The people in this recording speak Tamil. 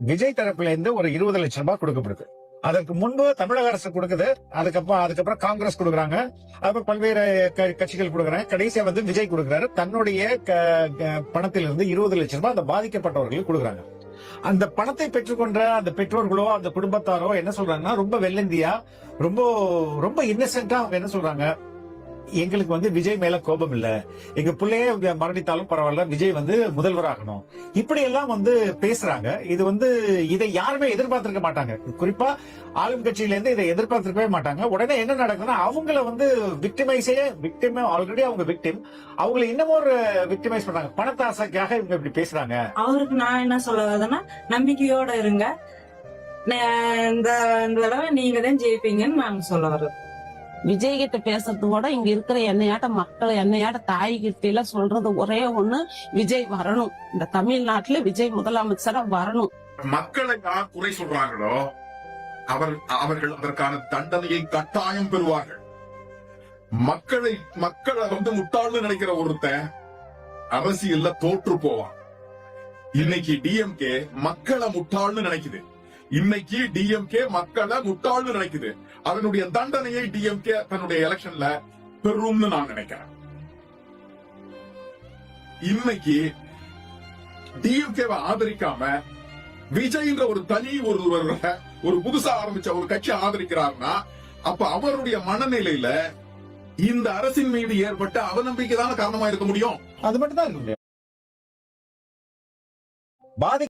விஜய் தரப்புல இருந்து ஒரு 20 லட்சம் ரூபாய் கொடுக்கப்படுது. அதற்கு முன்பு தமிழக அரசு கொடுக்குது. அதுக்கப்புறம் காங்கிரஸ் கொடுக்குறாங்க. அப்புறம் பல்வேறு கட்சிகள் கொடுக்குறாங்க. கடைசியா விஜய் கொடுக்குறாரு. தன்னுடைய பணத்திலிருந்து 20 லட்சம் ரூபாய் அந்த பாதிக்கப்பட்டவர்களுக்கு கொடுக்குறாங்க. அந்த பணத்தை பெற்றுக்கொண்ட அந்த பெற்றோர்களோ அந்த குடும்பத்தாரோ என்ன சொல்றாங்கன்னா, ரொம்ப வெள்ளந்தியா, ரொம்ப ரொம்ப இன்னசென்ட்டா அவங்க என்ன சொல்றாங்க, எங்களுக்கு விஜய் மேல கோபம் இல்ல, எங்க பிள்ளையே மரணித்தாலும் பரவாயில்ல, விஜய் முதல்வராகணும், இப்படி எல்லாம் பேசுறாங்க. இதை யாருமே எதிர்பார்த்திருக்க மாட்டாங்க. குறிப்பா ஆளும் கட்சியில இருந்து இதை எதிர்பார்த்திருக்கவே மாட்டாங்க. உடனே என்ன நடக்குதுன்னா, அவங்கள விக்டிம் ஆல்ரெடி அவங்க விக்டிம், அவங்களை இன்னமும் ஒரு விக்டிமைஸ் பண்றாங்க. பணத்தாசைக்காக இவங்க இப்படி பேசுறாங்க. அவருக்கு நான் என்ன சொல்ல வரதுன்னா, நம்பிக்கையோட இருங்க, இந்த தடவை நீங்க தான் ஜெயிப்பீங்கன்னு நாங்க சொல்ல வர்றோம். விஜய் கிட்ட பேசுறது கூட இங்க இருக்கிற என்னையாட்ட தாய் கிட்ட எல்லாம் சொல்றது ஒரே ஒண்ணு, விஜய் வரணும், இந்த தமிழ்நாட்டுல விஜய் முதலமைச்சரா வரணும். மக்களை யார் குறை சொல்றாங்களோ அவர்கள் அதற்கான தண்டனையை கட்டாயம் பெறுவார்கள். மக்களை முட்டாள்னு நினைக்கிற ஒருத்தன் அரசியல்ல தோற்று போவான். இன்னைக்கு டிஎம்கே மக்களை முட்டாள்னு நினைக்குது. இன்னைக்கு டிஎம்கே மக்களை முட்டாள்னு நினைக்குது. அதனுடைய தண்டனையை டிஎம்கே தன்னுடைய எலெக்ஷன்ல பெறும்னு நான் நினைக்கிறேன். இன்னைக்கு டிஎம்கேவை ஆதரிக்காம விஜய்ன்ற ஒரு தனி ஒரு புதுசா ஆரம்பிச்ச ஒரு கட்சி ஆதரிக்கிறார்னா, அப்ப அவருடைய மனநிலையில இந்த அரசின் மீது ஏற்பட்ட அவநம்பிக்கை தான காரணமா இருக்க முடியும். அது மட்டும் தான் இருக்க முடியும்.